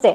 ನಮಸ್ತೆ.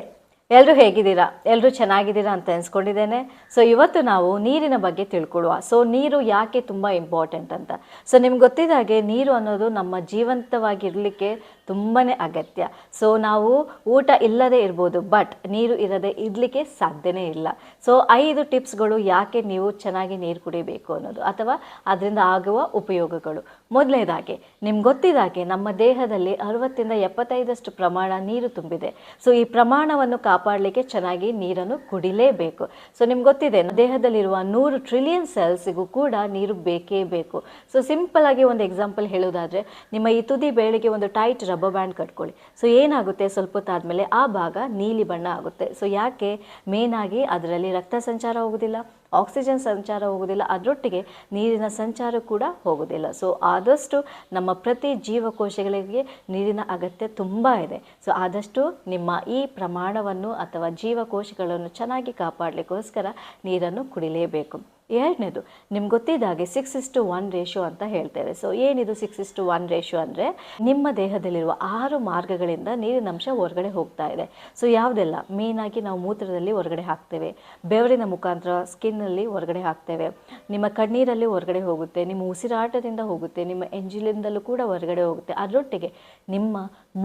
ಎಲ್ಲರೂ ಹೇಗಿದ್ದೀರಾ? ಎಲ್ಲರೂ ಚೆನ್ನಾಗಿದ್ದೀರಾ ಅಂತ ಅನ್ಸ್ಕೊಂಡಿದ್ದೇನೆ. ಸೊ ಇವತ್ತು ನಾವು ನೀರಿನ ಬಗ್ಗೆ ತಿಳ್ಕೊಳ್ಳುವ. ಸೊ ನೀರು ಯಾಕೆ ತುಂಬ ಇಂಪಾರ್ಟೆಂಟ್ ಅಂತ. ಸೊ ನಿಮ್ಗೆ ಗೊತ್ತಿದ್ದ ಹಾಗೆ ನೀರು ಅನ್ನೋದು ನಮ್ಮ ಜೀವಂತವಾಗಿರಲಿಕ್ಕೆ ತುಂಬಾ ಅಗತ್ಯ. ಸೊ ನಾವು ಊಟ ಇಲ್ಲದೆ ಇರ್ಬೋದು, ಬಟ್ ನೀರು ಇರದೆ ಇರಲಿಕ್ಕೆ ಸಾಧ್ಯನೇ ಇಲ್ಲ. ಸೊ 5 ಟಿಪ್ಸ್ಗಳು ಯಾಕೆ ನೀವು ಚೆನ್ನಾಗಿ ನೀರು ಕುಡಿಬೇಕು ಅನ್ನೋದು, ಅಥವಾ ಅದರಿಂದ ಆಗುವ ಉಪಯೋಗಗಳು. ಮೊದಲನೇದಾಗಿ ನಿಮ್ಗೆ ಗೊತ್ತಿದ್ದಾಗೆ ನಮ್ಮ ದೇಹದಲ್ಲಿ 60-75 ಪ್ರಮಾಣ ನೀರು ತುಂಬಿದೆ. ಸೊ ಈ ಪ್ರಮಾಣವನ್ನು ಕಾಪಾಡಲಿಕ್ಕೆ ಚೆನ್ನಾಗಿ ನೀರನ್ನು ಕುಡಿಲೇಬೇಕು. ಸೊ ನಿಮ್ಗೆ ಗೊತ್ತಿದೆ, ದೇಹದಲ್ಲಿರುವ 100 ಟ್ರಿಲಿಯನ್ ಸೆಲ್ಸಿಗೂ ಕೂಡ ನೀರು ಬೇಕೇ ಬೇಕು. ಸೊ ಸಿಂಪಲ್ ಆಗಿ ಒಂದು ಎಕ್ಸಾಂಪಲ್ ಹೇಳೋದಾದ್ರೆ, ನಿಮ್ಮ ಈ ತುದಿ ಬೇಳೆಗೆ ಒಂದು ಟೈಟ್ ರಬ್ಬರ್ ಬ್ಯಾಂಡ್ ಕಟ್ಕೊಳ್ಳಿ. ಸೊ ಏನಾಗುತ್ತೆ, ಸ್ವಲ್ಪ ಹೊತ್ತಾದ್ಮೇಲೆ ಆ ಭಾಗ ನೀಲಿ ಬಣ್ಣ ಆಗುತ್ತೆ. ಸೊ ಯಾಕೆ? ಮೇನ್ ಆಗಿ ಅದರಲ್ಲಿ ರಕ್ತ ಸಂಚಾರ ಹೋಗೋದಿಲ್ಲ, ಆಕ್ಸಿಜನ್ ಸಂಚಾರ ಹೋಗೋದಿಲ್ಲ, ಅದರೊಟ್ಟಿಗೆ ನೀರಿನ ಸಂಚಾರ ಕೂಡ ಹೋಗೋದಿಲ್ಲ. ಸೊ ಆದಷ್ಟು ನಮ್ಮ ಪ್ರತಿ ಜೀವಕೋಶಗಳಿಗೆ ನೀರಿನ ಅಗತ್ಯ ತುಂಬ ಇದೆ. ಸೊ ಆದಷ್ಟು ನಿಮ್ಮ ಈ ಪ್ರಮಾಣವನ್ನು ಅಥವಾ ಜೀವಕೋಶಗಳನ್ನು ಚೆನ್ನಾಗಿ ಕಾಪಾಡಲಿಕ್ಕೋಸ್ಕರ ನೀರನ್ನು ಕುಡಿಲೇಬೇಕು. ಎರಡನೇದು, ನಿಮ್ಗೆ ಗೊತ್ತಿದ್ದಾಗೆ 6:1 ರೇಷಿಯೋ ಅಂತ ಹೇಳ್ತೇವೆ. ಸೊ ಏನಿದು 6:1 ರೇಷಿಯೋ ಅಂದರೆ, ನಿಮ್ಮ ದೇಹದಲ್ಲಿರುವ 6 ಮಾರ್ಗಗಳಿಂದ ನೀರಿನ ಅಂಶ ಹೊರಗಡೆ ಹೋಗ್ತಾ ಇದೆ. ಸೊ ಯಾವುದೆಲ್ಲ? ಮೇಯ್ನಾಗಿ ನಾವು ಮೂತ್ರದಲ್ಲಿ ಹೊರಗಡೆ ಹಾಕ್ತೇವೆ, ಬೆವರಿನ ಮುಖಾಂತರ ಸ್ಕಿನ್ನಲ್ಲಿ ಹೊರಗಡೆ ಹಾಕ್ತೇವೆ, ನಿಮ್ಮ ಕಣ್ಣೀರಲ್ಲಿ ಹೊರಗಡೆ ಹೋಗುತ್ತೆ, ನಿಮ್ಮ ಉಸಿರಾಟದಿಂದ ಹೋಗುತ್ತೆ, ನಿಮ್ಮ ಎಂಜಿಲಿಂದಲೂ ಕೂಡ ಹೊರಗಡೆ ಹೋಗುತ್ತೆ, ಅದರೊಟ್ಟಿಗೆ ನಿಮ್ಮ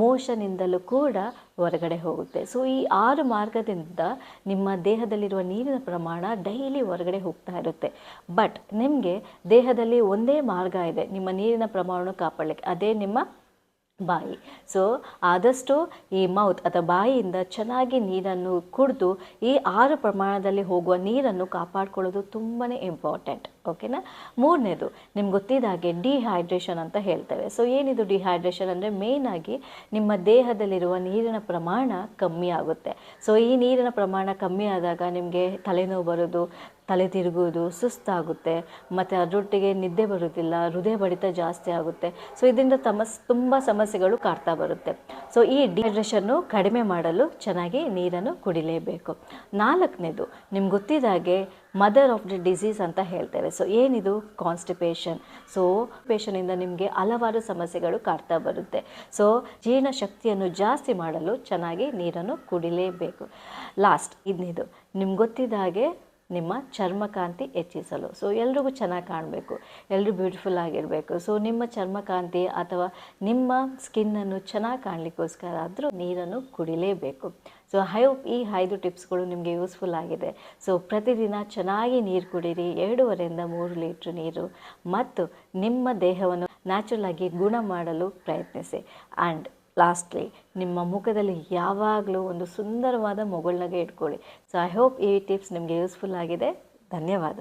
ಮೋಷನಿಂದಲೂ ಕೂಡ ಹೊರಗಡೆ ಹೋಗುತ್ತೆ. ಸೊ ಈ 6 ಮಾರ್ಗದಿಂದ ನಿಮ್ಮ ದೇಹದಲ್ಲಿರುವ ನೀರಿನ ಪ್ರಮಾಣ ಡೈಲಿ ಹೊರಗಡೆ ಹೋಗ್ತಾ ಇರುತ್ತೆ. ಬಟ್ ನಿಮಗೆ ದೇಹದಲ್ಲಿ ಒಂದೇ ಮಾರ್ಗ ಇದೆ ನಿಮ್ಮ ನೀರಿನ ಪ್ರಮಾಣವನ್ನು ಕಾಪಾಡಲಿಕ್ಕೆ, ಅದೇ ನಿಮ್ಮ ಬಾಯಿ. ಸೊ ಆದಷ್ಟು ಈ ಮೌತ್ ಅಥವಾ ಬಾಯಿಯಿಂದ ಚೆನ್ನಾಗಿ ನೀರನ್ನು ಕುಡಿದು ಈ 6 ಪ್ರಮಾಣದಲ್ಲಿ ಹೋಗುವ ನೀರನ್ನು ಕಾಪಾಡ್ಕೊಳ್ಳೋದು ತುಂಬಾ ಇಂಪಾರ್ಟೆಂಟ್. ಓಕೆನಾ? ಮೂರನೇದು, ನಿಮ್ಗೆ ಗೊತ್ತಿದ್ದಾಗೆ ಡಿಹೈಡ್ರೇಷನ್ ಅಂತ ಹೇಳ್ತೇವೆ. ಸೊ ಏನಿದು ಡಿಹೈಡ್ರೇಷನ್ ಅಂದರೆ, ಮೇಯ್ನಾಗಿ ನಿಮ್ಮ ದೇಹದಲ್ಲಿರುವ ನೀರಿನ ಪ್ರಮಾಣ ಕಮ್ಮಿ ಆಗುತ್ತೆ. ಸೊ ಈ ನೀರಿನ ಪ್ರಮಾಣ ಕಮ್ಮಿ ಆದಾಗ ನಿಮಗೆ ತಲೆನೋವು ಬರೋದು, ತಲೆ ತಿರುಗುವುದು, ಸುಸ್ತಾಗುತ್ತೆ, ಮತ್ತು ಅದರೊಟ್ಟಿಗೆ ನಿದ್ದೆ ಬರೋದಿಲ್ಲ, ಹೃದಯ ಬಡಿತ ಜಾಸ್ತಿ ಆಗುತ್ತೆ. ಸೊ ಇದರಿಂದ ತುಂಬ ಸಮಸ್ಯೆಗಳು ಕಾಡ್ತಾ ಬರುತ್ತೆ. ಸೊ ಈ ಡಿಹೈಡ್ರೇಷನ್ನು ಕಡಿಮೆ ಮಾಡಲು ಚೆನ್ನಾಗಿ ನೀರನ್ನು ಕುಡಿಲೇಬೇಕು. ನಾಲ್ಕನೇದು, ನಿಮ್ಗೆ ಗೊತ್ತಿದ್ದಾಗೆ ಮದರ್ ಆಫ್ ದಿ ಡಿಸೀಸ್ ಅಂತ ಹೇಳ್ತೇವೆ. ಸೊ ಏನಿದು? ಕಾನ್ಸ್ಟಿಪೇಷನ್. ಸೊ ಪೇಷನಿಂದ ನಿಮಗೆ ಹಲವಾರು ಸಮಸ್ಯೆಗಳು ಕಾಡ್ತಾ ಬರುತ್ತೆ. ಸೊ ಜೀರ್ಣ ಶಕ್ತಿಯನ್ನು ಜಾಸ್ತಿ ಮಾಡಲು ಚೆನ್ನಾಗಿ ನೀರನ್ನು ಕುಡಿಲೇಬೇಕು. ಲಾಸ್ಟ್ ಇದನ್ನಿದು, ನಿಮ್ಗೆ ಗೊತ್ತಿದ್ದ ಹಾಗೆ ನಿಮ್ಮ ಚರ್ಮಕಾಂತಿ ಹೆಚ್ಚಿಸಲು. ಸೊ ಎಲ್ರಿಗೂ ಚೆನ್ನಾಗಿ ಕಾಣಬೇಕು, ಎಲ್ಲರೂ ಬ್ಯೂಟಿಫುಲ್ ಆಗಿರಬೇಕು. ಸೊ ನಿಮ್ಮ ಚರ್ಮಕಾಂತಿ ಅಥವಾ ನಿಮ್ಮ ಸ್ಕಿನ್ನನ್ನು ಚೆನ್ನಾಗಿ ಕಾಣಲಿಕ್ಕೋಸ್ಕರ ಆದರೂ ನೀರನ್ನು ಕುಡಿಲೇಬೇಕು. ಸೊ ಈ 5 ಟಿಪ್ಸ್ಗಳು ನಿಮಗೆ ಯೂಸ್ಫುಲ್ ಆಗಿದೆ. ಸೊ ಪ್ರತಿದಿನ ಚೆನ್ನಾಗಿ ನೀರು ಕುಡೀರಿ, 2.5-3 ಲೀಟ್ರ್ ನೀರು, ಮತ್ತು ನಿಮ್ಮ ದೇಹವನ್ನು ನ್ಯಾಚುರಲ್ ಆಗಿ ಗುಣ ಮಾಡಲು ಪ್ರಯತ್ನಿಸಿ. ಆ್ಯಂಡ್ ಲಾಸ್ಟ್ಲಿ, ನಿಮ್ಮ ಮುಖದಲ್ಲಿ ಯಾವಾಗಲೂ ಒಂದು ಸುಂದರವಾದ ಮೊಗಳ್ನಗೆ ಇಟ್ಕೊಳ್ಳಿ. ಸೊ ಐ ಹೋಪ್ ಈ ಟಿಪ್ಸ್ ನಿಮಗೆ ಯೂಸ್ಫುಲ್ ಆಗಿದೆ. ಧನ್ಯವಾದ.